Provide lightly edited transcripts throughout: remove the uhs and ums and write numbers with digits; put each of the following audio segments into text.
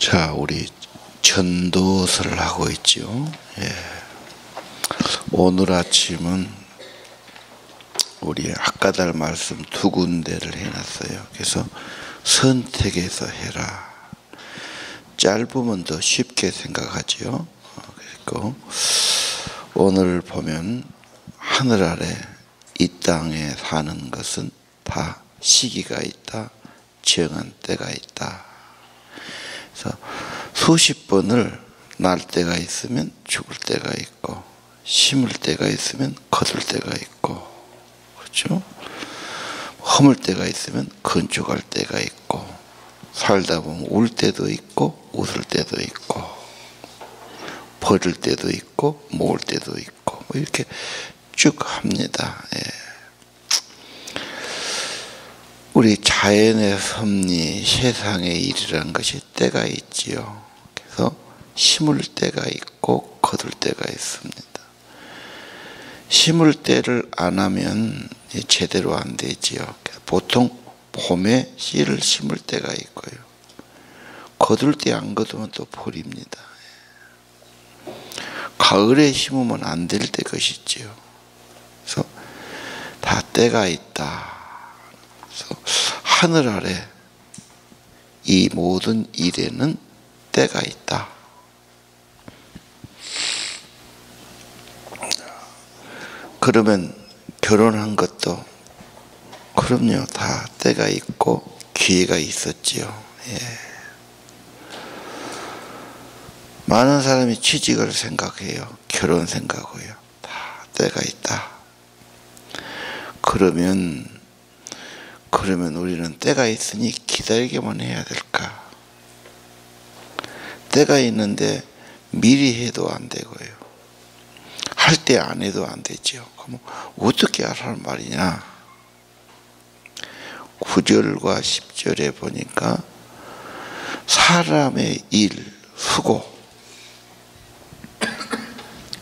자, 우리 전도서를 하고 있죠. 오늘 아침은 우리 학가달 말씀 두 군데를 해놨어요. 그래서 선택해서 해라. 짧으면 더 쉽게 생각하죠. 그리고 오늘 보면 하늘 아래 이 땅에 사는 것은 다 시기가 있다. 정한 때가 있다. 그래서 수십 번을 날 때가 있으면 죽을 때가 있고, 심을 때가 있으면 거둘 때가 있고, 그렇죠? 허물 때가 있으면 건축할 때가 있고, 살다 보면 울 때도 있고 웃을 때도 있고, 버릴 때도 있고 모을 때도 있고, 뭐 이렇게 쭉 합니다. 우리 자연의 섭리, 세상의 일이라는 것이 때가 있지요. 그래서 심을 때가 있고 거둘 때가 있습니다. 심을 때를 안 하면 제대로 안 되지요. 보통 봄에 씨를 심을 때가 있고요. 거둘 때 안 거두면 또 버립니다. 가을에 심으면 안 될 때가 있지요. 그래서 다 때가 있다. 그래서 하늘 아래 이 모든 일에는 때가 있다. 그러면 결혼한 것도 그럼요, 다 때가 있고 기회가 있었지요. 많은 사람이 취직을 생각해요. 결혼 생각해요. 다 때가 있다. 그러면 우리는 때가 있으니 기다리기만 해야 될까? 때가 있는데 미리 해도 안 되고요. 할 때 안 해도 안 되죠. 그럼 어떻게 하라는 말이냐? 9절과 10절에 보니까 사람의 일, 수고.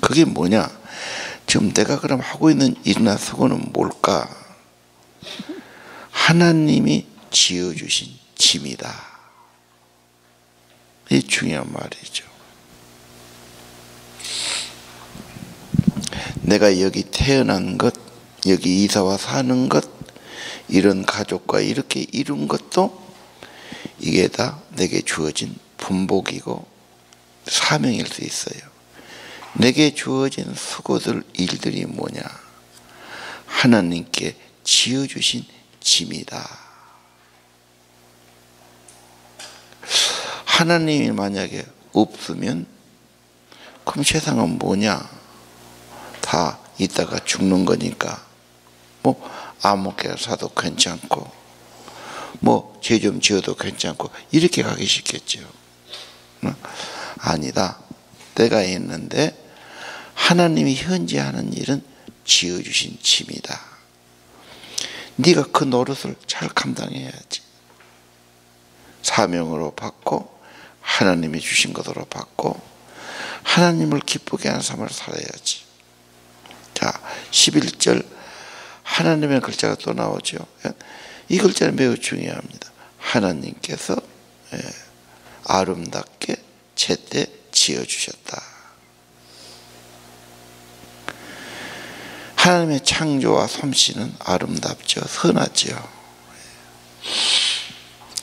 그게 뭐냐? 지금 내가 그럼 하고 있는 일이나 수고는 뭘까? 하나님이 지어주신 짐이다. 이게 중요한 말이죠. 내가 여기 태어난 것, 여기 이사와 사는 것, 이런 가족과 이렇게 이룬 것도 이게 다 내게 주어진 분복이고 사명일 수 있어요. 내게 주어진 수고들, 일들이 뭐냐? 하나님께 지어주신 짐이다. 하나님이 만약에 없으면 그럼 세상은 뭐냐? 다 이따가 죽는 거니까 뭐 아무개나 사도 괜찮고 뭐 죄 좀 지어도 괜찮고 이렇게 가기 쉽겠죠. 아니다. 때가 있는데 하나님이 현재 하는 일은 지어주신 짐이다. 네가 그 노릇을 잘 감당해야지. 사명으로 받고 하나님이 주신 것으로 받고 하나님을 기쁘게 하는 삶을 살아야지. 자, 11절 하나님의 글자가 또 나오죠. 이 글자는 매우 중요합니다. 하나님께서 아름답게 제때 지어주셨다. 하나님의 창조와 솜씨는 아름답죠. 선하죠.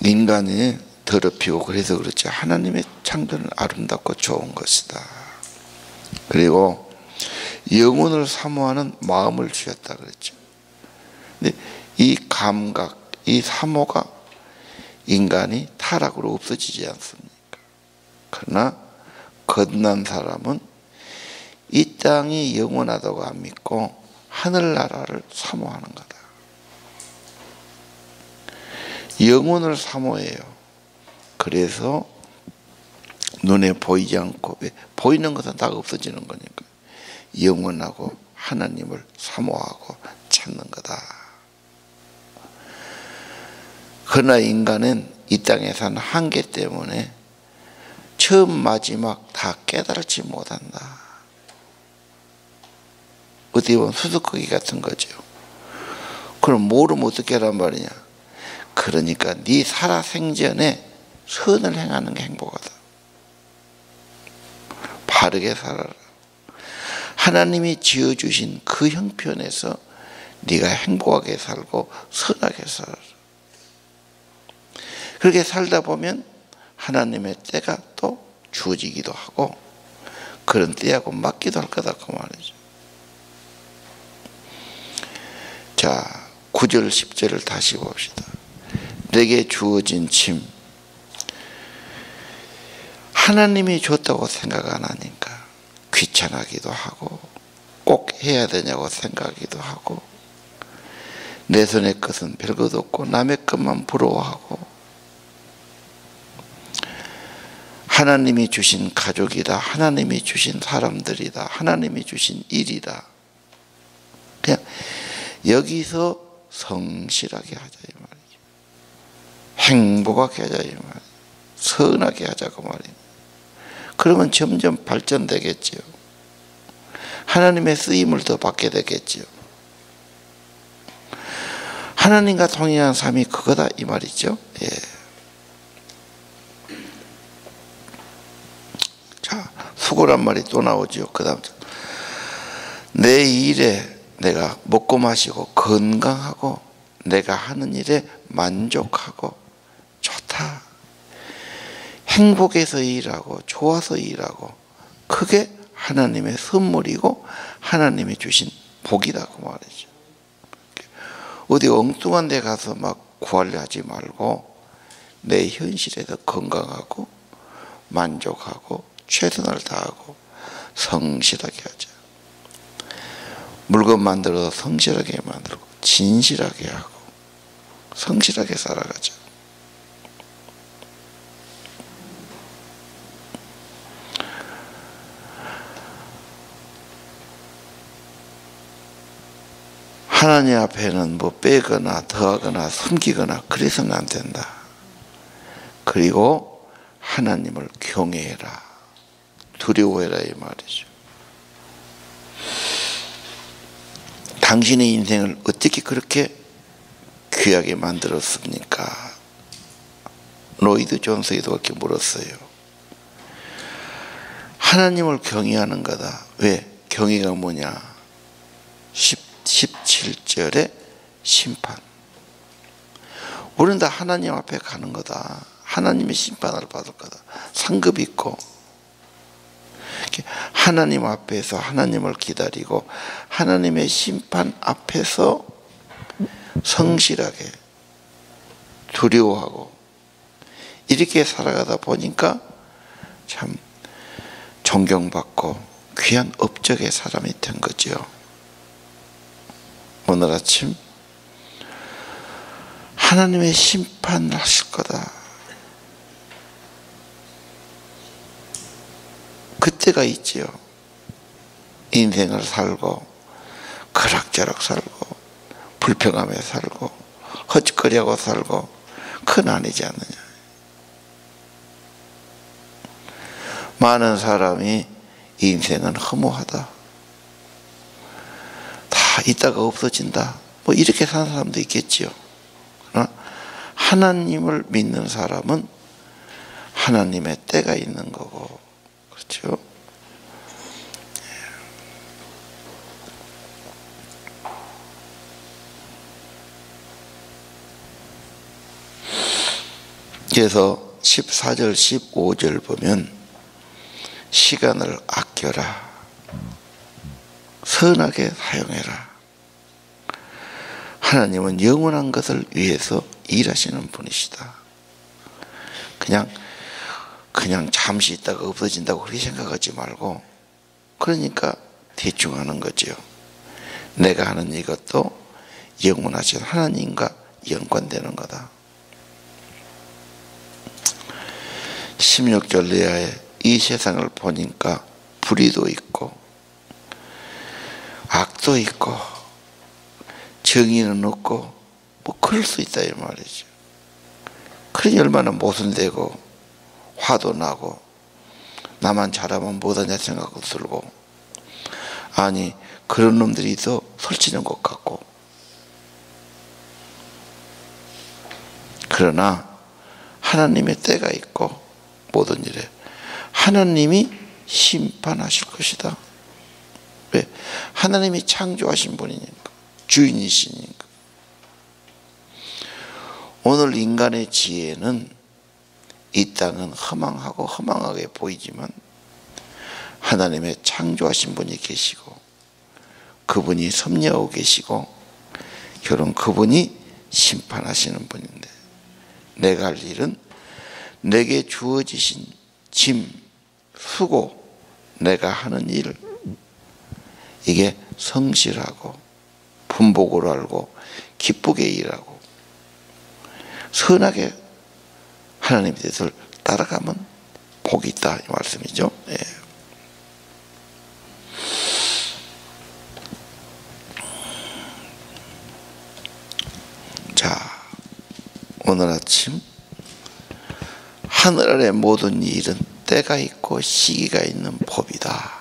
인간이 더럽히고 그래서 그렇죠. 하나님의 창조는 아름답고 좋은 것이다. 그리고 영혼을 사모하는 마음을 주셨다 그랬죠. 근데 이 감각, 이 사모가 인간이 타락으로 없어지지 않습니까? 그러나 거듭난 사람은 이 땅이 영원하다고 안 믿고 하늘나라를 사모하는 거다. 영혼을 사모해요. 그래서 눈에 보이지 않고, 보이는 것은 다 없어지는 거니까 영원하고 하나님을 사모하고 찾는 거다. 그러나 인간은 이 땅에 사는 한계 때문에 처음 마지막 다 깨달지 못한다. 어떻게 보면 수수께끼 같은 거죠. 그럼 모르면 어떻게 하란 말이냐? 그러니까 네 살아생전에 선을 행하는 게 행복하다. 바르게 살아라. 하나님이 지어주신 그 형편에서 네가 행복하게 살고 선하게 살아라. 그렇게 살다 보면 하나님의 때가 또 주어지기도 하고 그런 때하고 맞기도 할 거다 그 말이죠. 자, 9절 10절을 다시 봅시다. 내게 주어진 짐, 하나님이 줬다고 생각 안 하니까 귀찮아하기도 하고 꼭 해야 되냐고 생각하기도 하고 내 손의 것은 별것 없고 남의 것만 부러워하고 하나님이 주신 가족이다, 하나님이 주신 사람들이다, 하나님이 주신 일이다. 그냥 여기서 성실하게 하자 이 말이죠. 행복하게 하자 이 말이죠. 선하게 하자고 말이에요. 그러면 점점 발전되겠지요. 하나님의 쓰임을 더 받게 되겠지요. 하나님과 동행하는 삶이 그거다 이 말이죠. 예. 자, 수고란 말이 또 나오죠. 그 다음 내 일에 내가 먹고 마시고 건강하고 내가 하는 일에 만족하고 좋다. 행복해서 일하고 좋아서 일하고 그게 하나님의 선물이고 하나님이 주신 복이다 그 말이죠. 어디 엉뚱한 데 가서 막 구하려 하지 말고 내 현실에서 건강하고 만족하고 최선을 다하고 성실하게 하자. 물건 만들어서 성실하게 만들고 진실하게 하고 성실하게 살아가자. 하나님 앞에는 뭐 빼거나 더하거나 숨기거나 그래서는 안 된다. 그리고 하나님을 경외해라. 두려워해라 이 말이죠. 당신의 인생을 어떻게 그렇게 귀하게 만들었습니까? 로이드 존스에도 그렇게 물었어요. 하나님을 경외하는 거다. 왜? 경외가 뭐냐? 17절의 심판. 우리는 다 하나님 앞에 가는 거다. 하나님의 심판을 받을 거다. 상급 있고 하나님 앞에서 하나님을 기다리고 하나님의 심판 앞에서 성실하게 두려워하고 이렇게 살아가다 보니까 참 존경받고 귀한 업적의 사람이 된 거죠. 오늘 아침 하나님의 심판하실 거다. 그때가 있지요. 인생을 살고 그럭저럭 살고 불평하며 살고 헛짓거리하고 살고 그건 아니지 않느냐. 많은 사람이 인생은 허무하다. 다 있다가 없어진다. 뭐 이렇게 사는 사람도 있겠지요. 그러나 하나님을 믿는 사람은 하나님의 때가 있는 거고 그렇죠. 그래서 14절 15절 보면 시간을 아껴라. 선하게 사용해라. 하나님은 영원한 것을 위해서 일하시는 분이시다. 그냥 잠시 있다가 없어진다고 그렇게 생각하지 말고 그러니까 대충 하는 거죠. 내가 하는 이것도 영원하신 하나님과 연관되는 거다. 16절 내하에 이 세상을 보니까 불의도 있고 악도 있고 정의는 없고 뭐 그럴 수 있다 이 말이죠. 그러니 얼마나 모순되고 화도 나고 나만 잘하면 뭐하냐 생각도 들고 아니 그런 놈들이 더 설치는 것 같고 그러나 하나님의 때가 있고 모든 일에 하나님이 심판하실 것이다. 왜? 하나님이 창조하신 분이니까, 주인이시니까. 오늘 인간의 지혜는 이 땅은 허망하고 허망하게 보이지만 하나님의 창조하신 분이 계시고 그분이 섭리하고 계시고 결국 그분이 심판하시는 분인데, 내가 할 일은 내게 주어지신 짐, 수고, 내가 하는 일, 이게 성실하고 분복으로 알고 기쁘게 일하고 선하게 하나님의 뜻을 따라가면 복이 있다, 이 말씀이죠. 예. 자, 오늘 아침 하늘 아래 모든 일은 때가 있고 시기가 있는 법이다,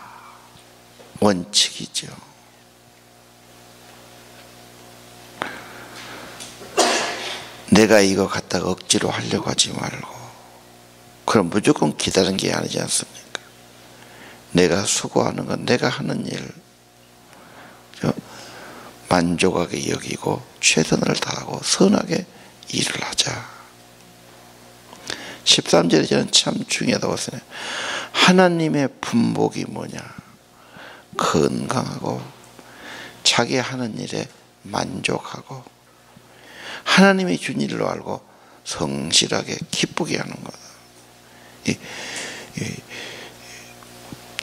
원칙이죠. 내가 이거 갖다가 억지로 하려고 하지 말고, 그럼 무조건 기다리는 게 아니지 않습니까? 내가 수고하는 건, 내가 하는 일 만족하게 여기고 최선을 다하고 선하게 일을 하자. 13절에 저는 참 중요하다고 했어요. 하나님의 분복이 뭐냐? 건강하고 자기 하는 일에 만족하고 하나님이 준 일로 알고 성실하게 기쁘게 하는 거다.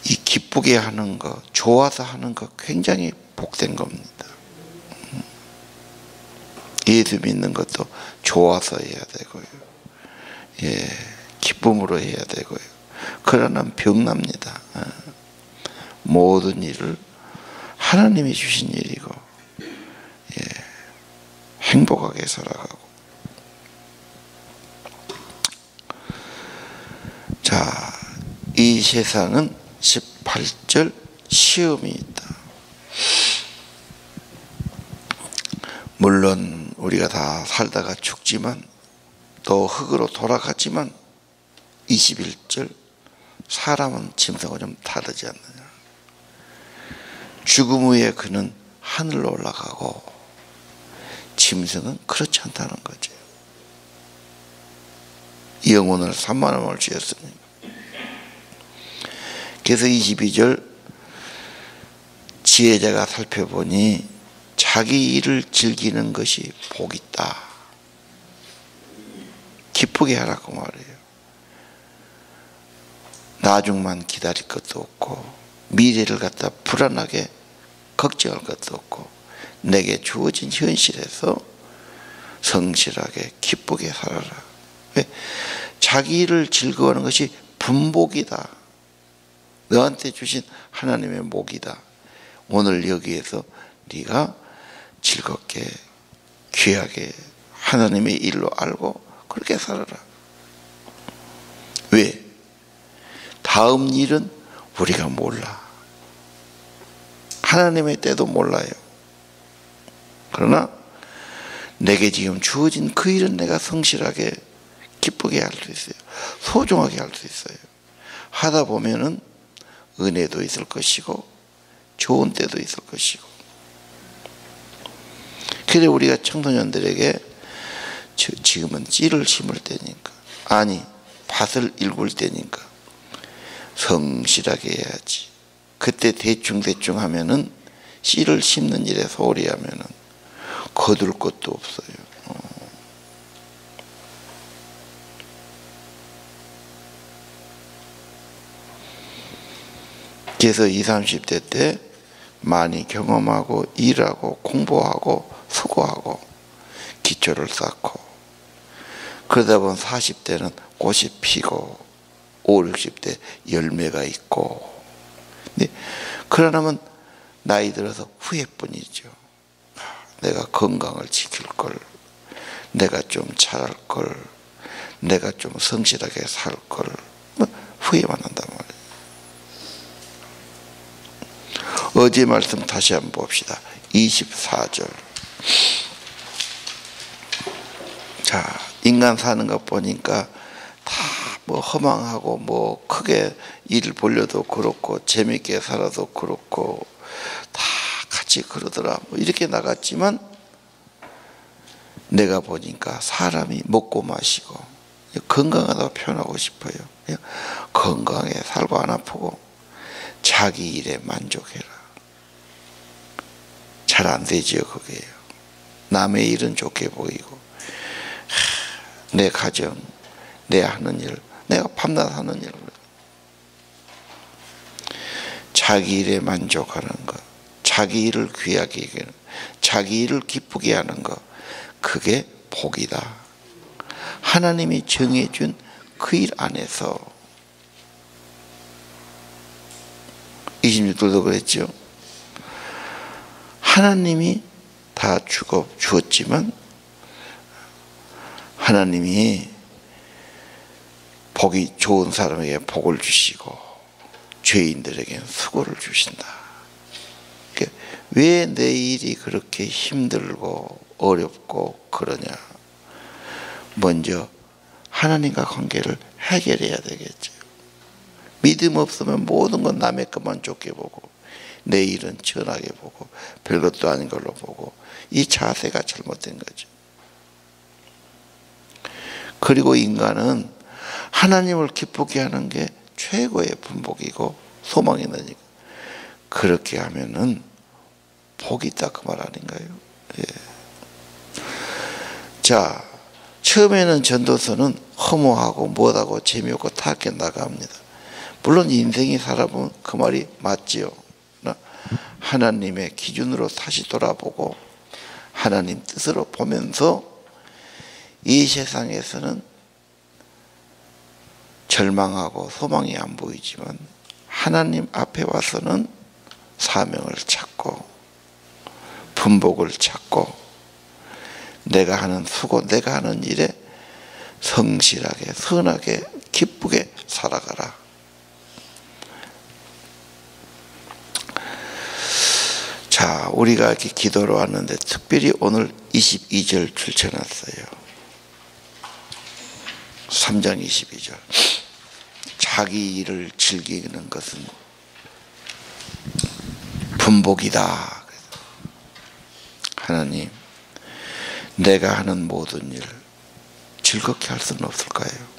이 기쁘게 하는 거, 좋아서 하는 거 굉장히 복된 겁니다. 예수 믿는 것도 좋아서 해야 되고요. 예, 기쁨으로 해야 되고요. 그러나 병납니다. 모든 일을 하나님이 주신 일이고, 예, 행복하게 살아가고. 자, 이 세상은 18절 시험이 있다. 물론 우리가 다 살다가 죽지만 또 흙으로 돌아가지만 21절 사람은 짐승과 좀 다르지 않느냐. 죽음 후에 그는 하늘로 올라가고 짐승은 그렇지 않다는 거죠. 영혼을 3만 원을 주었으니까. 그래서 22절 지혜자가 살펴보니 자기 일을 즐기는 것이 복이 있다. 기쁘게 하라고 말해요. 나중만 기다릴 것도 없고 미래를 갖다 불안하게 걱정할 것도 없고 내게 주어진 현실에서 성실하게 기쁘게 살아라. 왜? 자기 일을 즐거워하는 것이 분복이다. 너한테 주신 하나님의 복이다. 오늘 여기에서 네가 즐겁게 귀하게 하나님의 일로 알고 그렇게 살아라. 왜? 다음 일은 우리가 몰라. 하나님의 때도 몰라요. 그러나 내게 지금 주어진 그 일은 내가 성실하게 기쁘게 할 수 있어요. 소중하게 할 수 있어요. 하다 보면은 은혜도 있을 것이고 좋은 때도 있을 것이고. 그래 우리가 청소년들에게 지금은 씨를 심을 때니까, 아니 밭을 일굴 때니까 성실하게 해야지. 그때 대충 하면은 씨를 심는 일에 소홀히 하면은 거둘 것도 없어요. 그래서 20, 30대 때 많이 경험하고 일하고 공부하고 수고하고 기초를 쌓고, 그러다 보면 40대는 꽃이 피고 50, 60대 열매가 있고. 근데 그러나면 나이 들어서 후회뿐이죠. 내가 건강을 지킬 걸, 내가 좀 잘할 걸, 내가 좀 성실하게 살 걸, 후회만 한단 말이에요. 어제 말씀 다시 한번 봅시다. 24절. 자, 인간 사는 것 보니까 다 뭐 허망하고 뭐 크게 일을 벌려도 그렇고 재밌게 살아도 그렇고 다 같이 그러더라. 뭐 이렇게 나갔지만 내가 보니까 사람이 먹고 마시고 건강하다고 표현하고 싶어요. 건강하게 살고 안 아프고 자기 일에 만족해라. 잘 안 되지요, 그게요. 남의 일은 좋게 보이고 내 가정, 내 하는 일, 내가 밤낮 하는 일, 자기 일에 만족하는 것, 자기 일을 귀하게 여기는, 자기 일을 기쁘게 하는 것, 그게 복이다. 하나님이 정해준 그 일 안에서 26절도 그랬죠. 하나님이 다 주었지만 하나님이 복이 좋은 사람에게 복을 주시고 죄인들에게는 수고를 주신다. 왜 내 일이 그렇게 힘들고 어렵고 그러냐? 먼저 하나님과 관계를 해결해야 되겠죠. 믿음 없으면 모든 건 남의 것만 좋게 보고 내 일은 천하게 보고 별것도 아닌 걸로 보고 이 자세가 잘못된 거죠. 그리고 인간은 하나님을 기쁘게 하는 게 최고의 분복이고 소망이 나니까 그렇게 하면은 복이 있다 그 말 아닌가요? 예. 자, 처음에는 전도서는 허무하고 못하고 재미없고 타락해 나갑니다. 물론 인생이 살아보면 그 말이 맞지요. 하나님의 기준으로 다시 돌아보고 하나님 뜻으로 보면서 이 세상에서는 절망하고 소망이 안 보이지만 하나님 앞에 와서는 사명을 찾고 분복을 찾고 내가 하는 수고, 내가 하는 일에 성실하게 선하게 기쁘게 살아가라. 자, 우리가 이렇게 기도로 왔는데 특별히 오늘 22절 줄쳐놨어요. 3장 22절. 자기 일을 즐기는 것은 분복이다. 하나님, 내가 하는 모든 일을 즐겁게 할 수는 없을까요?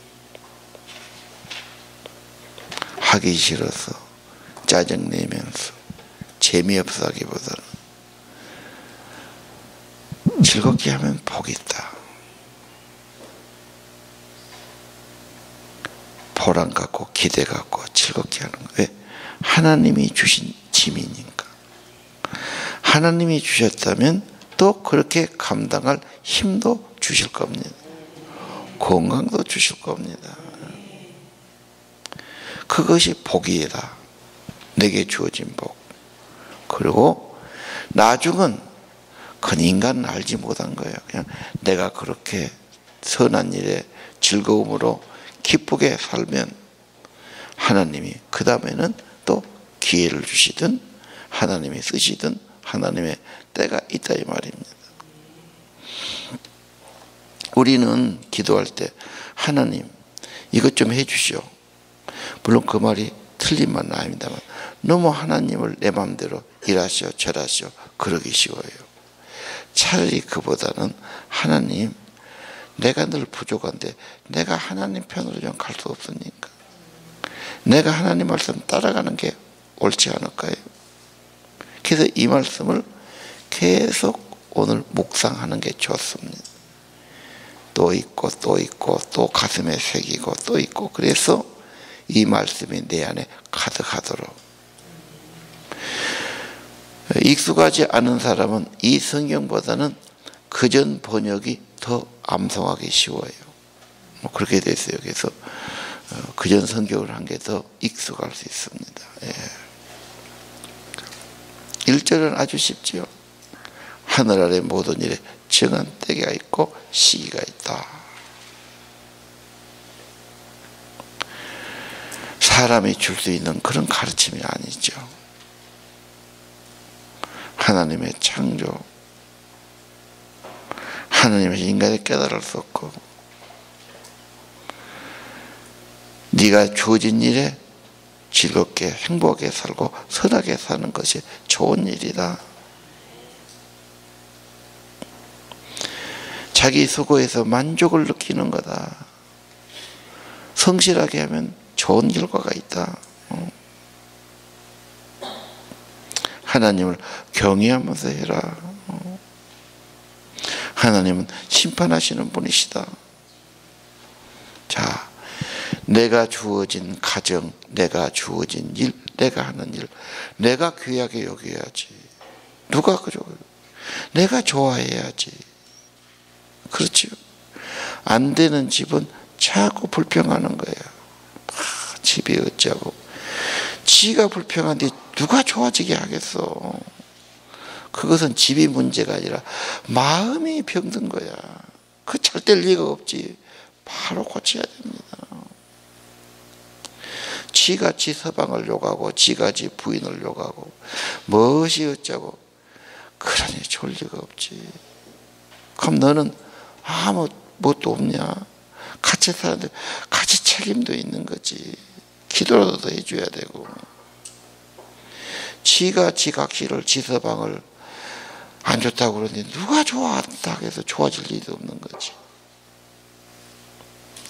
하기 싫어서 짜증내면서 재미없어 하기보다는 즐겁게 하면 복이 있다. 보람 갖고 기대 갖고 즐겁게 하는 거예요. 왜? 하나님이 주신 짐이니까. 하나님이 주셨다면 또 그렇게 감당할 힘도 주실 겁니다. 건강도 주실 겁니다. 그것이 복이다. 내게 주어진 복. 그리고 나중은 그 인간은 알지 못한 거예요. 그냥 내가 그렇게 선한 일에 즐거움으로 기쁘게 살면 하나님이 그 다음에는 또 기회를 주시든 하나님이 쓰시든 하나님의 때가 있다 이 말입니다. 우리는 기도할 때 하나님 이것 좀 해주시오. 물론 그 말이 틀린 말은 아닙니다만 너무 하나님을 내 마음대로 일하시오 절하시오 그러기 쉬워요. 차라리 그보다는 하나님 내가 늘 부족한데 내가 하나님 편으로 좀 갈 수 없으니까 내가 하나님 말씀 따라가는 게 옳지 않을까요? 그래서 이 말씀을 계속 오늘 묵상하는 게 좋습니다. 또 있고 또 있고 또 가슴에 새기고 또 있고 그래서 이 말씀이 내 안에 가득하도록. 익숙하지 않은 사람은 이 성경보다는 그전 번역이 더 암송하기 쉬워요. 뭐 그렇게 됐어요. 그래서 그전 성경을 한 게 더 익숙할 수 있습니다. 예. 1절은 아주 쉽지요. 하늘 아래 모든 일에 정한 때가 있고 시기가 있다. 사람이 줄 수 있는 그런 가르침이 아니죠. 하나님의 창조, 하나님의 인간이 깨달을 수 없고 네가 주어진 일에 즐겁게 행복하게 살고 선하게 사는 것이 좋은 일이다. 자기 수고에서 만족을 느끼는 거다. 성실하게 하면 좋은 결과가 있다. 하나님을 경외하면서 해라. 하나님은 심판하시는 분이시다. 자, 내가 주어진 가정, 내가 주어진 일, 내가 하는 일, 내가 귀하게 여겨야지. 누가 그죠? 내가 좋아해야지. 그렇죠? 안 되는 집은 자꾸 불평하는 거야. 집이 어쩌고. 지가 불평한데 누가 좋아지게 하겠어. 그것은 집이 문제가 아니라 마음이 병든 거야. 그 잘 될 리가 없지. 바로 고쳐야 됩니다. 지가 지 서방을 욕하고 지가 지 부인을 욕하고 무엇이 어쩌고 그러니 좋을 리가 없지. 그럼 너는 아무 뭣도 없냐? 같이 사는데 같이 책임도 있는 거지. 기도라도 해줘야 되고. 지가 지 각시를 지 서방을 안 좋다고 그러는데 누가 좋아한다 해서 좋아질 일도 없는 거지.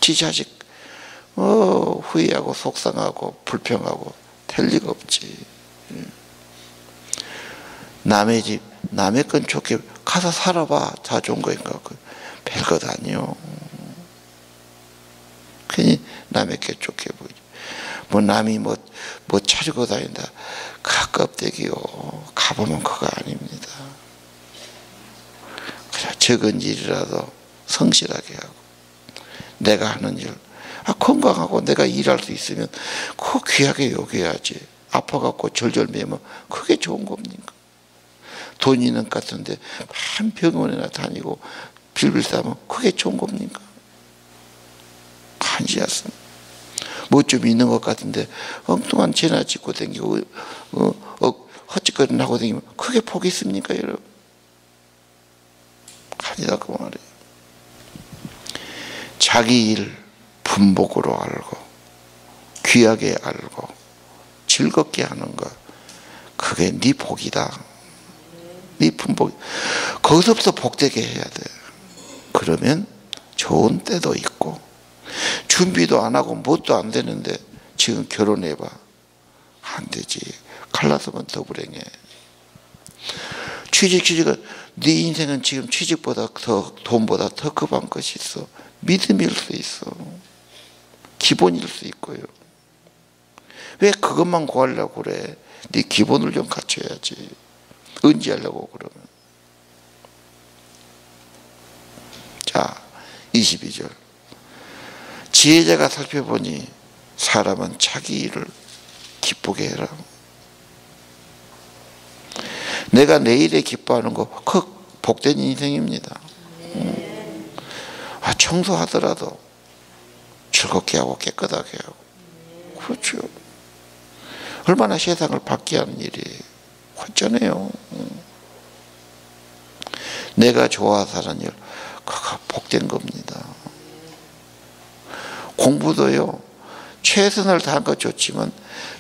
지 자식 후회하고 속상하고 불평하고 될 리가 없지. 남의 집 남의 건 좋게 가서 살아봐. 다 좋은 거인가? 별것 아니요. 괜히 남의 게 좋게 보이지. 뭐 남이 뭐 차리고 다닌다. 가깝대기요. 가보면 그거 아닙니다. 그래, 적은 일이라도 성실하게 하고 내가 하는 일 건강하고 내가 일할 수 있으면 그거 귀하게 여겨야지. 아파갖고 절절매면 그게 좋은 겁니까? 돈 있는 것 같은데 한 병원에나 다니고 빌빌 싸면 그게 좋은 겁니까? 아니지 않습니까? 뭐 좀 있는 것 같은데 엉뚱한 죄나 짓고 다니고 헛짓거리나 하고 다니면 그게 복이 있습니까 여러분? 아니다 그 말이에요. 자기 일 분복으로 알고 귀하게 알고 즐겁게 하는 것 그게 네 복이다. 네 분복. 거기서부터 복되게 해야 돼. 그러면 좋은 때도 있고 준비도 안 하고 뭣도 안 되는데 지금 결혼해봐. 안 되지. 갈라서면 더 불행해. 취직은 네 인생은 지금 취직보다 더 돈보다 더 급한 것이 있어. 믿음일 수 있어. 기본일 수 있고요. 왜 그것만 구하려고 그래? 네 기본을 좀 갖춰야지. 은지하려고 그러면. 자, 22절. 지혜자가 살펴보니 사람은 자기 일을 기쁘게 해라. 내가 내 일에 기뻐하는 거, 그 복된 인생입니다. 청소하더라도 즐겁게 하고 깨끗하게 하고. 그렇죠. 얼마나 세상을 밝게 하는 일이에요. 화쩌네요. 내가 좋아서 하는 일, 그거 복된 겁니다. 공부도요, 최선을 다한 것 좋지만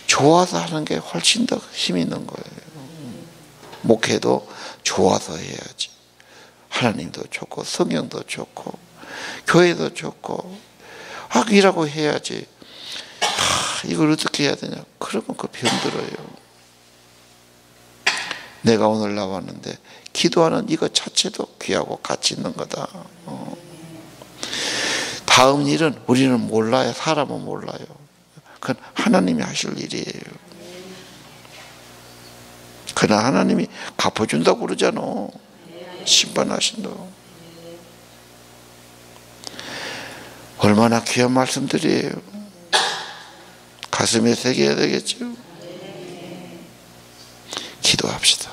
좋아서 하는 게 훨씬 더 힘 있는 거예요. 목회도 좋아서 해야지. 하나님도 좋고 성경도 좋고 교회도 좋고 일하고 해야지. 이걸 어떻게 해야 되냐? 그러면 그 병들어요. 내가 오늘 나왔는데 기도하는 이거 자체도 귀하고 가치 있는 거다. 다음 일은 우리는 몰라요. 사람은 몰라요. 그건 하나님이 하실 일이에요. 그러나 하나님이 갚아준다고 그러잖아. 심판하신다고. 얼마나 귀한 말씀들이에요. 가슴에 새겨야 되겠죠. 기도합시다.